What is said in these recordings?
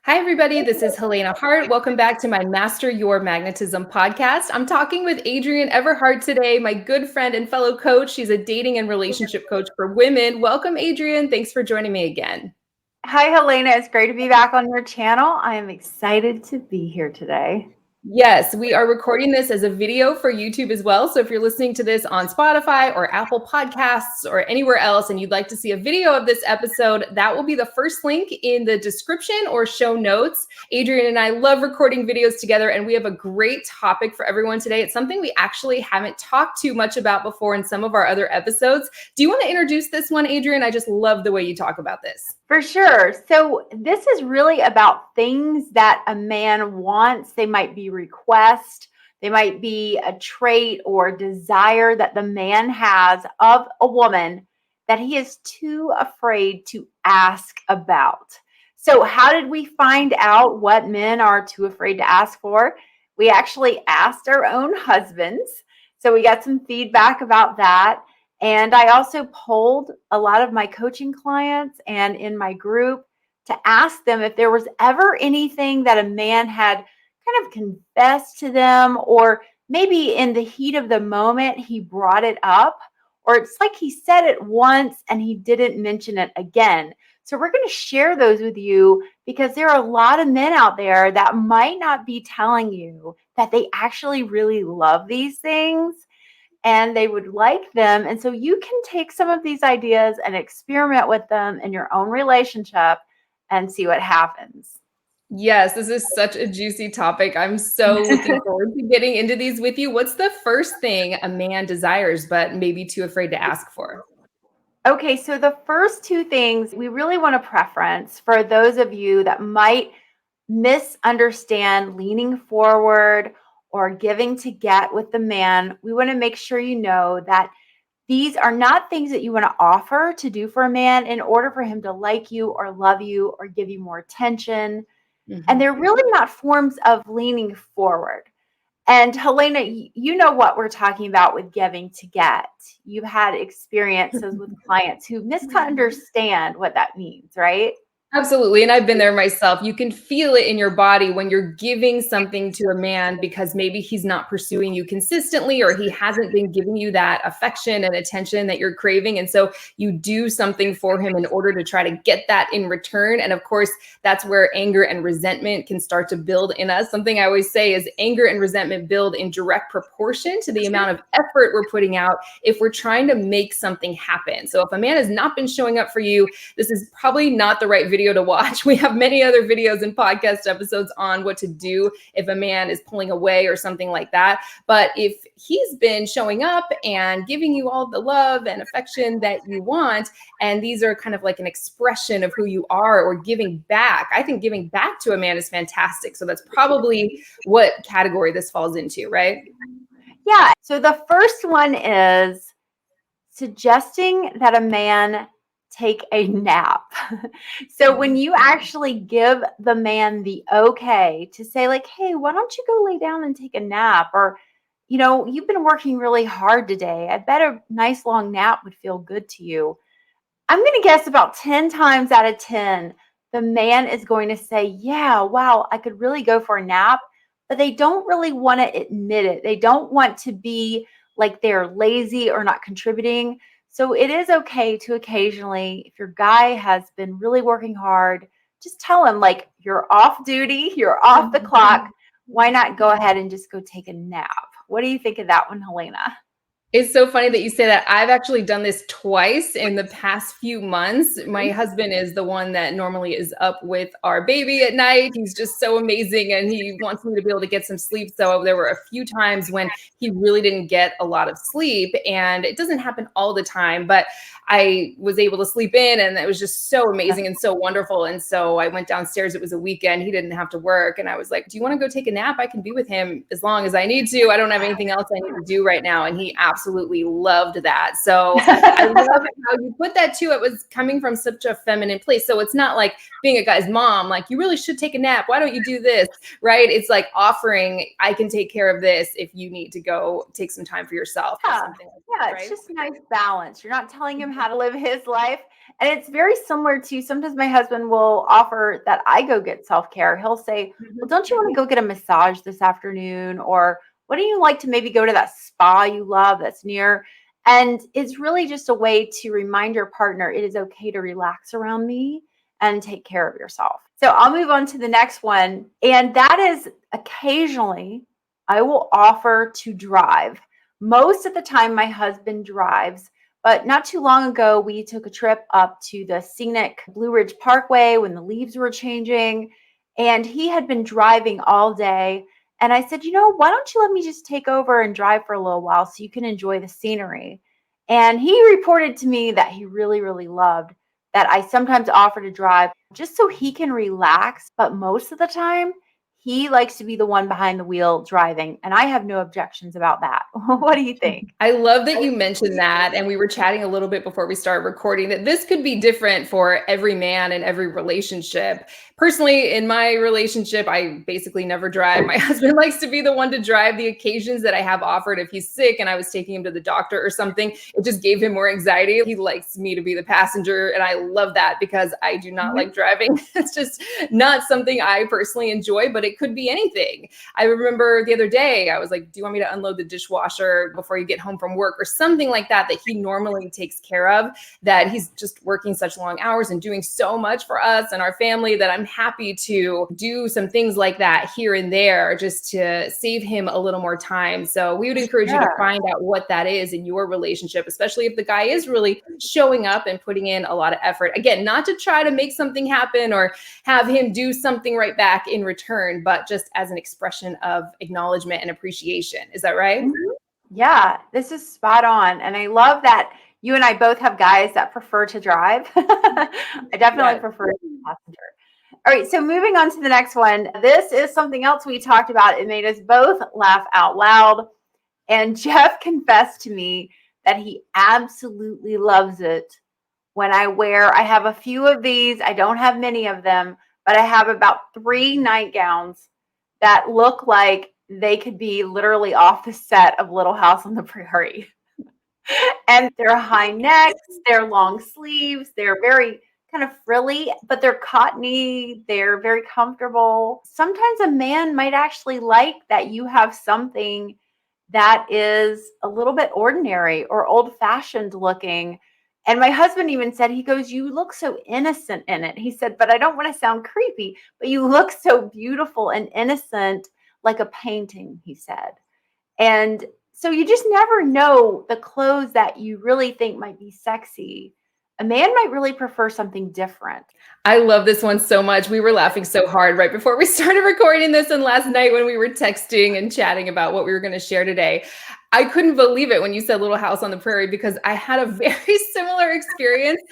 Hi, everybody. This is Helena Hart. Welcome back to my Master Your Magnetism podcast. I'm talking with Adrienne Everheart today, my good friend and fellow coach. She's a dating and relationship coach for women. Welcome, Adrienne. Thanks for joining me again. Hi, Helena. It's great to be back on your channel. I am excited to be here today. Yes, we are recording this as a video for YouTube as well. So if you're listening to this on Spotify or Apple Podcasts or anywhere else and you'd like to see a video of this episode, that will be the first link in the description or show notes. Adrienne and I love recording videos together, and we have a great topic for everyone today. It's something we actually haven't talked too much about before in some of our other episodes. Do you want to introduce this one, Adrienne? I just love the way you talk about this. For sure. So this is really about things that a man wants. They might be requests. They might be a trait or desire that the man has of a woman that he is too afraid to ask about. So how did we find out what men are too afraid to ask for? We actually asked our own husbands. So we got some feedback about that. And I also polled a lot of my coaching clients and in my group to ask them if there was ever anything that a man had kind of confessed to them, or maybe in the heat of the moment, he brought it up, or it's like he said it once and he didn't mention it again. So we're going to share those with you because there are a lot of men out there that might not be telling you that they actually really love these things and they would like them. And so you can take some of these ideas and experiment with them in your own relationship and see what happens. Yes, this is such a juicy topic. I'm so looking forward to getting into these with you. What's the first thing a man desires but maybe too afraid to ask for? Okay, so the first two things we really want to preference for those of you that might misunderstand leaning forward or giving to get with the man. We want to make sure you know that these are not things that you want to offer to do for a man in order for him to like you or love you or give you more attention. And they're really not forms of leaning forward. And Helena, you know what we're talking about with giving to get. You've had experiences with clients who misunderstand what that means, right? Absolutely. And I've been there myself. You can feel it in your body when you're giving something to a man because maybe he's not pursuing you consistently or he hasn't been giving you that affection and attention that you're craving. And so you do something for him in order to try to get that in return. And of course, that's where anger and resentment can start to build in us. Something I always say is anger and resentment build in direct proportion to the amount of effort we're putting out if we're trying to make something happen. So if a man has not been showing up for you, this is probably not the right video to watch. We have many other videos and podcast episodes on what to do if a man is pulling away or something like that. But if he's been showing up and giving you all the love and affection that you want, and these are kind of like an expression of who you are or giving back, I think giving back to a man is fantastic. So that's probably what category this falls into, right? Yeah. So the first one is suggesting that a man take a nap. So when you actually give the man the okay to say, like, hey, why don't you go lay down and take a nap? Or, you've been working really hard today. I bet a nice long nap would feel good to you. I'm going to guess about 10 times out of 10, the man is going to say, yeah, wow, I could really go for a nap. But they don't really want to admit it. They don't want to be like they're lazy or not contributing. So it is okay to occasionally, if your guy has been really working hard, just tell him, like, you're off duty, you're off the clock. Why not go ahead and just go take a nap? What do you think of that one, Helena? It's so funny that you say that. I've actually done this twice in the past few months. My husband is the one that normally is up with our baby at night. He's just so amazing and he wants me to be able to get some sleep. So there were a few times when he really didn't get a lot of sleep, and it doesn't happen all the time, but I was able to sleep in and it was just so amazing and so wonderful. And so I went downstairs. It was a weekend. He didn't have to work. And I was like, do you want to go take a nap? I can be with him as long as I need to. I don't have anything else I need to do right now. And he absolutely loved that. So I love how you put that too. It was coming from such a feminine place. So it's not like being a guy's mom, like, you really should take a nap. Why don't you do this? Right? It's like offering, I can take care of this if you need to go take some time for yourself. Yeah, or something like that, it's right? just a nice balance. You're not telling him how to live his life, And it's very similar to sometimes my husband will offer that I go get self-care. He'll say, well, don't you want to go get a massage this afternoon? Or wouldn't you like to maybe go to that spa you love that's near? And it's really just a way to remind your partner it is okay to relax around me and take care of yourself. So I'll move on to the next one. And that is occasionally I will offer to drive. Most of the time, my husband drives. But not too long ago, we took a trip up to the scenic Blue Ridge Parkway when the leaves were changing. And he had been driving all day. And I said, why don't you let me just take over and drive for a little while so you can enjoy the scenery? And he reported to me that he really, really loved that I sometimes offer to drive just so he can relax. But most of the time, he likes to be the one behind the wheel driving. And I have no objections about that. What do you think? I love that you mentioned that. And we were chatting a little bit before we started recording that this could be different for every man in every relationship. Personally, in my relationship, I basically never drive. My husband likes to be the one to drive. The occasions that I have offered, if he's sick and I was taking him to the doctor or something, it just gave him more anxiety. He likes me to be the passenger. And I love that because I do not like driving. It's just not something I personally enjoy, but it could be anything. I remember the other day, I was like, do you want me to unload the dishwasher before you get home from work or something like that he normally takes care of, that he's just working such long hours and doing so much for us and our family that I'm happy to do some things like that here and there just to save him a little more time. So we would encourage you to find out what that is in your relationship, especially if the guy is really showing up and putting in a lot of effort. Again, not to try to make something happen or have him do something right back in return, but just as an expression of acknowledgement and appreciation. Is that right? Yeah, this is spot on. And I love that you and I both have guys that prefer to drive. I definitely prefer to be a passenger. All right, so moving on to the next one. This is something else we talked about. It made us both laugh out loud. And Jeff confessed to me that he absolutely loves it when I have a few of these. I don't have many of them, but I have about 3 nightgowns that look like they could be literally off the set of Little House on the Prairie. And they're high necks, they're long sleeves, they're very kind of frilly, but they're cottony, they're very comfortable. Sometimes a man might actually like that you have something that is a little bit ordinary or old-fashioned looking. And my husband even said, he goes, you look so innocent in it. He said, but I don't want to sound creepy, but you look so beautiful and innocent, like a painting, he said. And so you just never know the clothes that you really think might be sexy. A man might really prefer something different. I love this one so much. We were laughing so hard right before we started recording this and last night when we were texting and chatting about what we were going to share today. I couldn't believe it when you said Little House on the Prairie because I had a very similar experience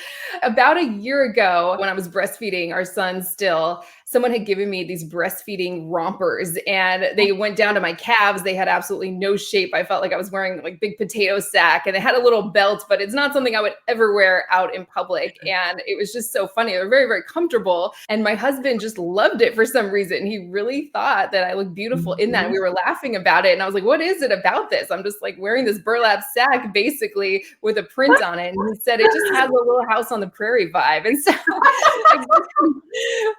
about a year ago when I was breastfeeding our son still. Someone had given me these breastfeeding rompers and they went down to my calves. They had absolutely no shape. I felt like I was wearing like big potato sack and they had a little belt, but it's not something I would ever wear out in public. And it was just so funny. They were very, very comfortable. And my husband just loved it for some reason. He really thought that I looked beautiful in that. And we were laughing about it. And I was like, what is it about this? I'm just like wearing this burlap sack basically with a print on it. And he said, it just has a Little House on the Prairie vibe. And so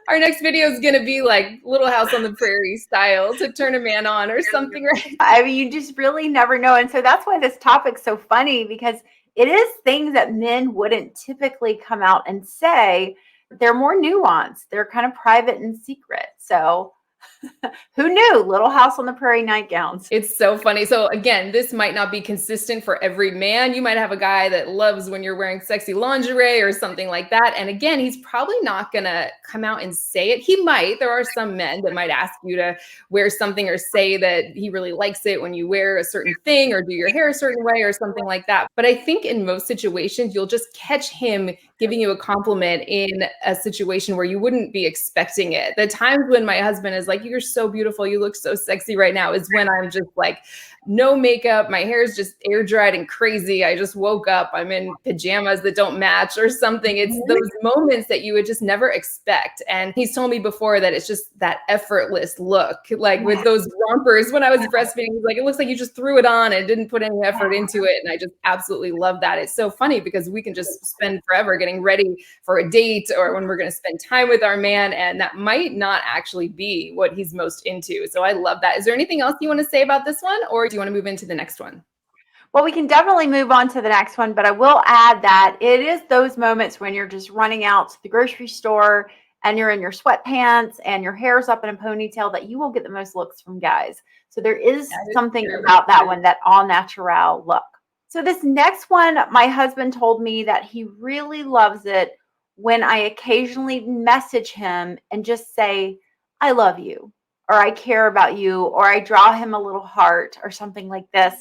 our next video is going to be like Little House on the Prairie style to turn a man on or something, right? I mean, you just really never know. And so that's why this topic's so funny, because it is things that men wouldn't typically come out and say. They're more nuanced. They're kind of private and secret. So who knew? Little House on the Prairie nightgowns. It's so funny. So again, this might not be consistent for every man. You might have a guy that loves when you're wearing sexy lingerie or something like that. And again, he's probably not going to come out and say it. He might. There are some men that might ask you to wear something or say that he really likes it when you wear a certain thing or do your hair a certain way or something like that. But I think in most situations, you'll just catch him giving you a compliment in a situation where you wouldn't be expecting it. The times when my husband is like, you're so beautiful, you look so sexy right now, is when I'm just like, no makeup, my hair is just air dried and crazy. I just woke up, I'm in pajamas that don't match or something. It's those moments that you would just never expect. And he's told me before that it's just that effortless look, like with those rompers when I was breastfeeding, he's like, it looks like you just threw it on and didn't put any effort into it. And I just absolutely love that. It's so funny because we can just spend forever getting getting ready for a date or when we're going to spend time with our man. And that might not actually be what he's most into. So I love that. Is there anything else you want to say about this one, or do you want to move into the next one? Well, we can definitely move on to the next one, but I will add that it is those moments when you're just running out to the grocery store and you're in your sweatpants and your hair's up in a ponytail that you will get the most looks from guys. So there is something about that one, that all natural look. So this next one, my husband told me that he really loves it when I occasionally message him and just say, I love you, or I care about you, or I draw him a little heart or something like this.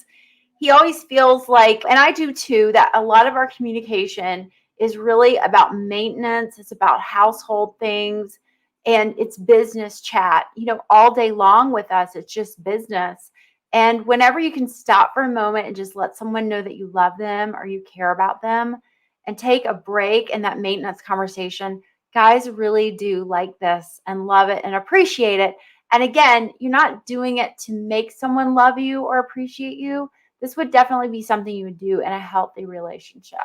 He always feels like, and I do too, that a lot of our communication is really about maintenance. It's about household things, and it's business chat, all day long with us. It's just business. And whenever you can stop for a moment and just let someone know that you love them or you care about them and take a break in that maintenance conversation, guys really do like this and love it and appreciate it. And again, you're not doing it to make someone love you or appreciate you. This would definitely be something you would do in a healthy relationship.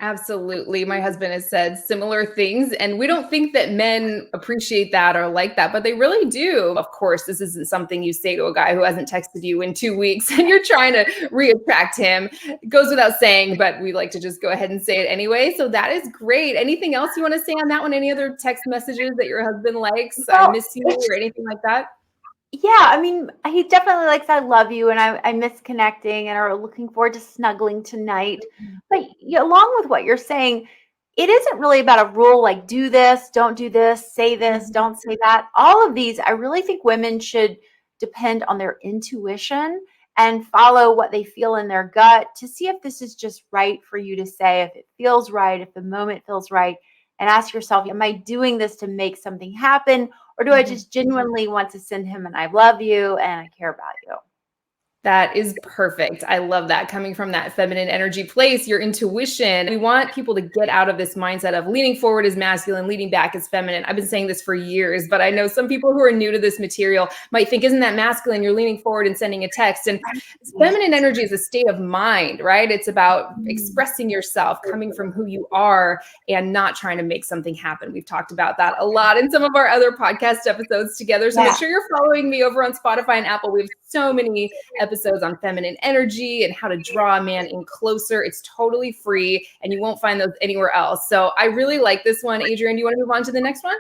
Absolutely. My husband has said similar things, and we don't think that men appreciate that or like that, but they really do. Of course, this isn't something you say to a guy who hasn't texted you in 2 weeks and you're trying to reattract him. It goes without saying, but we like to just go ahead and say it anyway. So that is great. Anything else you want to say on that one? Any other text messages that your husband likes? I Well, miss you or anything like that? yeah, I mean, he definitely likes I love you, and I miss connecting and are looking forward to snuggling tonight. But along with what you're saying, it isn't really about a rule like do this, say this, Mhm. don't say that. All of these, I really think women should depend on their intuition and follow what they feel in their gut to see if this is just right for you to say, if it feels right, if the moment feels right, and ask yourself, am I doing this to make something happen? Or do I Mhm. just genuinely want to send him an I love you and I care about you? That is perfect. I love that. Coming from that feminine energy place, your intuition. We want people to get out of this mindset of leaning forward is masculine, leaning back is feminine. I've been saying this for years, but I know some people who are new to this material might think, isn't that masculine? You're leaning forward and sending a text. And feminine energy is a state of mind, right? It's about expressing yourself, coming from who you are, and not trying to make something happen. We've talked about that a lot in some of our other podcast episodes together. So make Yeah. sure you're following me over on Spotify and Apple. We have so many episodes on feminine energy and how to draw a man in closer. It's totally free and you won't find those anywhere else. So I really like this one. Adrienne, do you want to move on to the next one?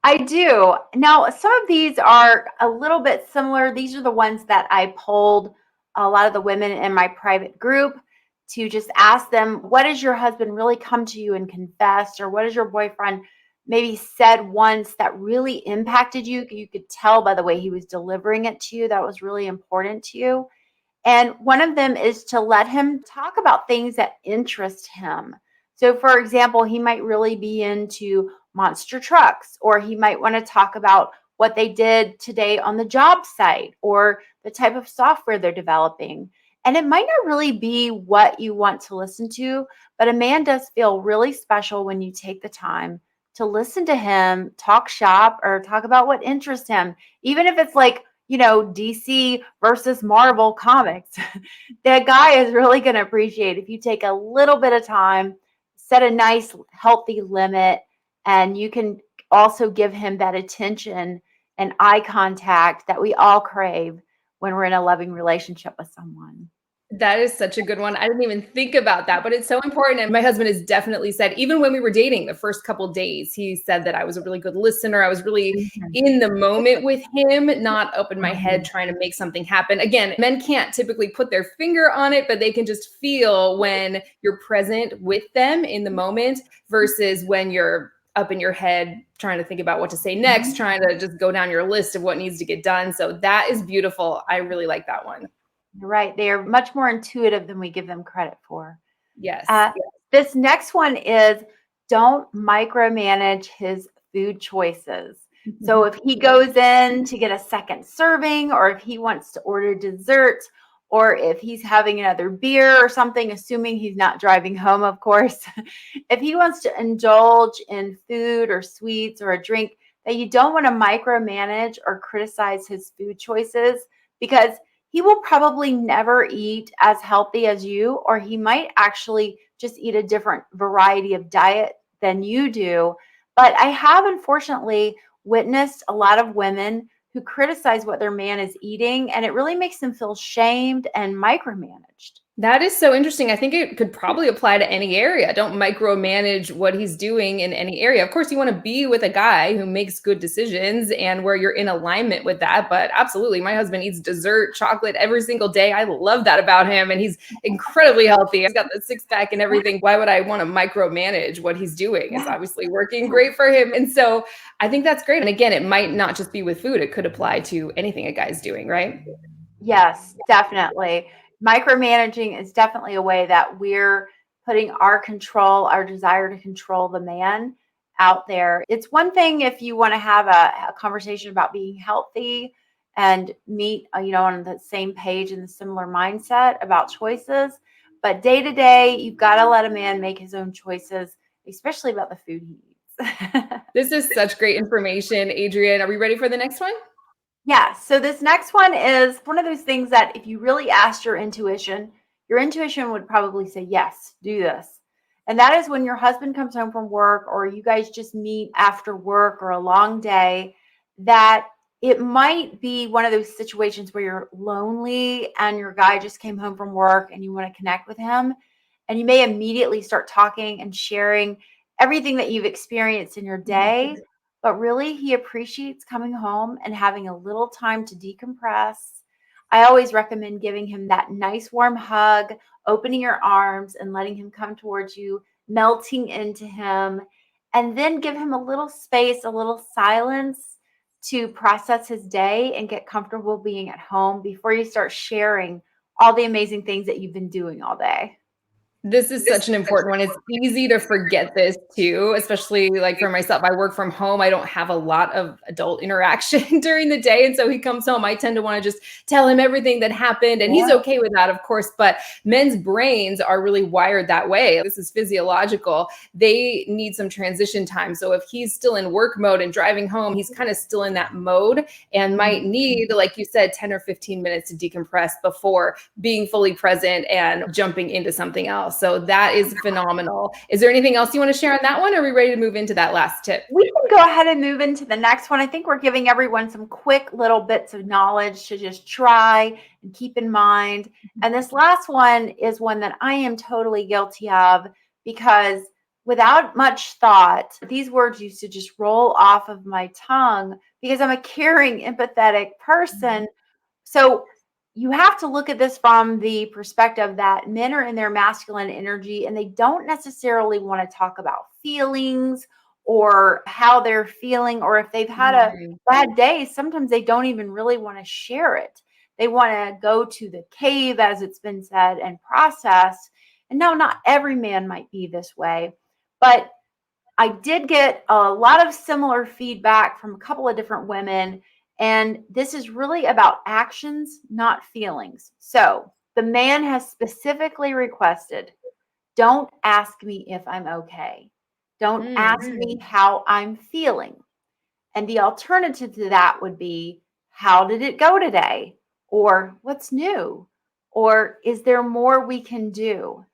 I do. Now, some of these are a little bit similar. These are the ones that I polled a lot of the women in my private group to just ask them, what does your husband really come to you and confess? Or what has your boyfriend maybe said once that really impacted you? You could tell by the way he was delivering it to you that was really important to you. And one of them is to let him talk about things that interest him. So, for example, he might really be into monster trucks, or he might want to talk about what they did today on the job site or the type of software they're developing. And it might not really be what you want to listen to, but a man does feel really special when you take the time to listen to him talk shop or talk about what interests him, even if it's like, DC versus Marvel comics. The guy is really going to appreciate if you take a little bit of time, set a nice, healthy limit, and you can also give him that attention and eye contact that we all crave when we're in a loving relationship with someone. That is such a good one. I didn't even think about that, but it's so important. And my husband has definitely said, even when we were dating the first couple days, he said that I was a really good listener. I was really Mhm. in the moment with him, not up in my head Mhm. trying to make something happen. Again, men can't typically put their finger on it, but they can just feel when you're present with them in the moment versus when you're up in your head trying to think about what to say next, trying to just go down your list of what needs to get done. So that is beautiful. I really like that one. You're right. They are much more intuitive than we give them credit for. Yes. Uh, this next one is don't micromanage his food choices. So if he goes in to get a second serving, or if he wants to order dessert, or if he's having another beer or something, assuming he's not driving home, of course, if he wants to indulge in food or sweets or a drink, that you don't want to micromanage or criticize his food choices, because he will probably never eat as healthy as you, or he might actually just eat a different variety of diet than you do. But I have unfortunately witnessed a lot of women who criticize what their man is eating, and it really makes them feel shamed and micromanaged. That is so interesting. I think it could probably apply to any area. Don't micromanage what he's doing in any area. Of course, you want to be with a guy who makes good decisions and where you're in alignment with that. But absolutely, my husband eats dessert, chocolate every single day. I love that about him. And he's incredibly healthy. He's got the six pack and everything. Why would I want to micromanage what he's doing? It's obviously working great for him. And so I think that's great. And again, it might not just be with food, it could apply to anything a guy's doing, right? Yes, definitely. Micromanaging is definitely a way that we're putting our control, our desire to control the man out there. It's one thing if you want to have a conversation about being healthy and meet, on the same page and the similar mindset about choices. But day to day, you've got to let a man make his own choices, especially about the food he eats. This is such great information, Adrienne. Are we ready for the next one? Yeah. So this next one is one of those things that if you really asked your intuition would probably say, yes, do this. And that is when your husband comes home from work or you guys just meet after work or a long day, that it might be one of those situations where you're lonely and your guy just came home from work and you want to connect with him. And you may immediately start talking and sharing everything that you've experienced in your day, but really he appreciates coming home and having a little time to decompress. I always recommend giving him that nice warm hug, opening your arms and letting him come towards you, melting into him, and then give him a little space, a little silence to process his day and get comfortable being at home before you start sharing all the amazing things that you've been doing all day. This is such an important one. It's easy to forget this too, especially like for myself. I work from home. I don't have a lot of adult interaction during the day. And so he comes home. I tend to want to just tell him everything that happened. And he's okay with that, of course. But men's brains are really wired that way. This is physiological. They need some transition time. So if he's still in work mode and driving home, he's kind of still in that mode and might need, like you said, 10 or 15 minutes to decompress before being fully present and jumping into something else. So that is phenomenal. Is there anything else you want to share on that one? Or are we ready to move into that last tip? We can go ahead and move into the next one. I think we're giving everyone some quick little bits of knowledge to just try and keep in mind. And this last one is one that I am totally guilty of because without much thought, these words used to just roll off of my tongue because I'm a caring, empathetic person. So you have to look at this from the perspective that men are in their masculine energy and they don't necessarily want to talk about feelings or how they're feeling, or if they've had a bad day, sometimes they don't even really want to share it. They want to go to the cave, as it's been said, and process. And no, not every man might be this way, but I did get a lot of similar feedback from a couple of different women. And this is really about actions, not feelings. So the man has specifically requested, don't ask me if I'm okay. Don't ask me how I'm feeling. And the alternative to that would be, how did it go today? Or what's new? Or is there more we can do?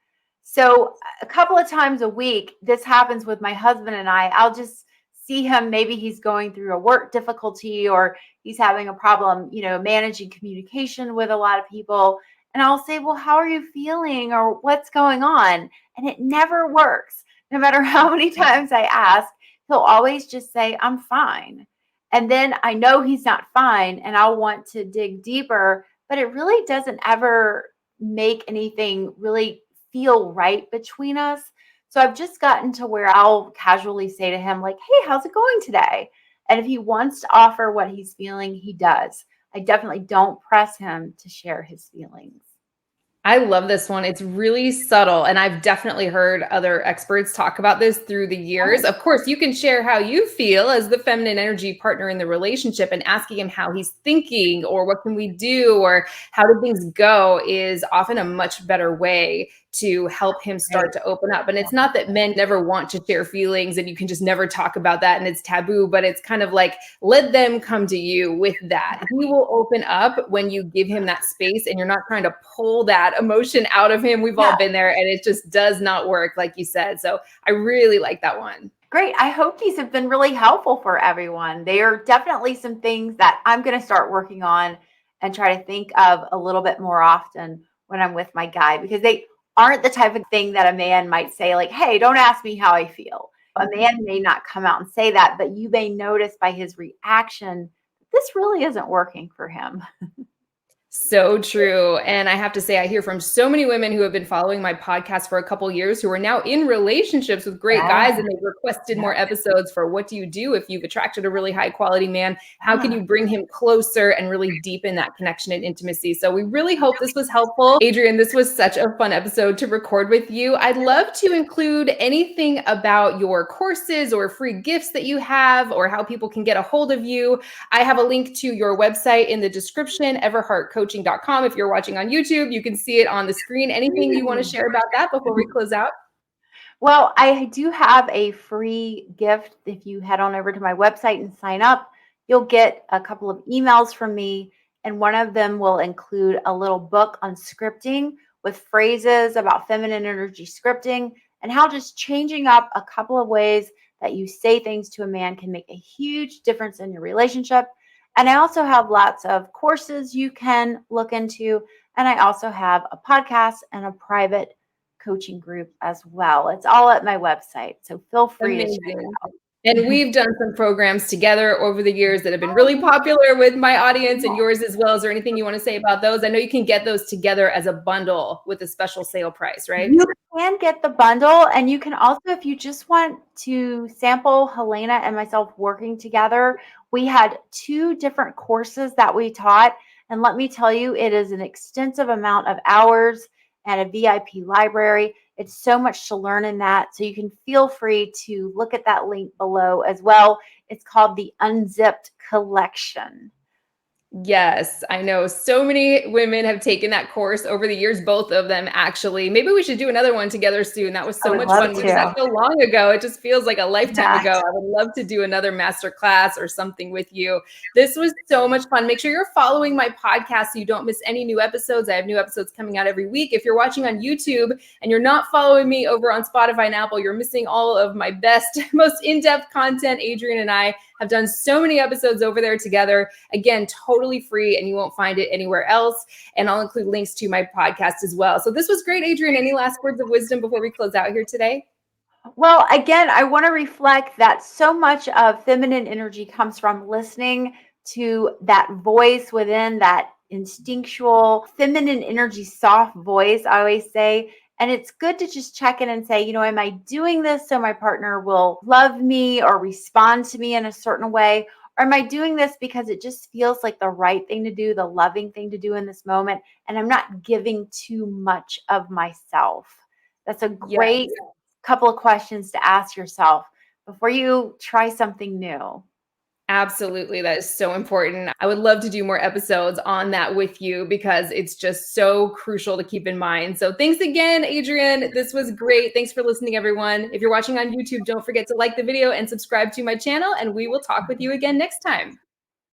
So a couple of times a week, this happens with my husband and I. I'll just see him, maybe he's going through a work difficulty or he's having a problem, managing communication with a lot of people. And I'll say, well, how are you feeling or what's going on? And it never works. No matter how many times I ask, he'll always just say, I'm fine. And then I know he's not fine and I'll want to dig deeper, but it really doesn't ever make anything really feel right between us. So I've just gotten to where I'll casually say to him, like, hey, how's it going today? And if he wants to offer what he's feeling, he does. I definitely don't press him to share his feelings. I love this one. It's really subtle. And I've definitely heard other experts talk about this through the years. Of course, you can share how you feel as the feminine energy partner in the relationship, and asking him how he's thinking or what can we do or how do things go is often a much better way to help him start to open up. And it's not that men never want to share feelings and you can just never talk about that and it's taboo, but it's kind of like, let them come to you with that. He will open up when you give him that space and you're not trying to pull that emotion out of him. We've all been there and it just does not work, like you said. So I really like that one. Great. I hope these have been really helpful for everyone. They are definitely some things that I'm going to start working on and try to think of a little bit more often when I'm with my guy, because they aren't the type of thing that a man might say like, hey, don't ask me how I feel. A man may not come out and say that, but you may notice by his reaction, this really isn't working for him. So true. And I have to say, I hear from so many women who have been following my podcast for a couple years who are now in relationships with great guys, and they've requested more episodes for what do you do if you've attracted a really high quality man? How can you bring him closer and really deepen that connection and intimacy? So we really hope this was helpful. Adrienne, this was such a fun episode to record with you. I'd love to include anything about your courses or free gifts that you have or how people can get a hold of you. I have a link to your website in the description, everheartcoaching.com. If you're watching on YouTube, you can see it on the screen. Anything you want to share about that before we close out? Well, I do have a free gift. If you head on over to my website and sign up, you'll get a couple of emails from me, and one of them will include a little book on scripting with phrases about feminine energy scripting and how just changing up a couple of ways that you say things to a man can make a huge difference in your relationship. And I also have lots of courses you can look into. And I also have a podcast and a private coaching group as well. It's all at my website. So feel free to check it out. And we've done some programs together over the years that have been really popular with my audience and yours as well. Is there anything you want to say about those? I know you can get those together as a bundle with a special sale price, right? You can get the bundle, and you can also, if you just want to sample Helena and myself working together, we had 2 different courses that we taught. And let me tell you, it is an extensive amount of hours and a VIP library. It's so much to learn in that. So you can feel free to look at that link below as well. It's called the Unzipped Collection. Yes, I know so many women have taken that course over the years, both of them actually. Maybe we should do another one together soon. That was so much fun. We just had so long ago. It just feels like a lifetime ago. I would love to do another master class or something with you. This was so much fun. Make sure you're following my podcast so you don't miss any new episodes. I have new episodes coming out every week. If you're watching on YouTube and you're not following me over on Spotify and Apple, you're missing all of my best, most in-depth content. Adrienne and I have done so many episodes over there together. Again, totally free, and you won't find it anywhere else. And I'll include links to my podcast as well. So this was great, Adrienne. Any last words of wisdom before we close out here today? Well, again, I want to reflect that so much of feminine energy comes from listening to that voice within, that instinctual feminine energy, soft voice, I always say. And it's good to just check in and say, you know, am I doing this so my partner will love me or respond to me in a certain way? Or am I doing this because it just feels like the right thing to do, the loving thing to do in this moment, and I'm not giving too much of myself? That's a great couple of questions to ask yourself before you try something new. Absolutely. That is so important. I would love to do more episodes on that with you because it's just so crucial to keep in mind. So thanks again, Adrienne. This was great. Thanks for listening, everyone. If you're watching on YouTube, don't forget to like the video and subscribe to my channel, and we will talk with you again next time.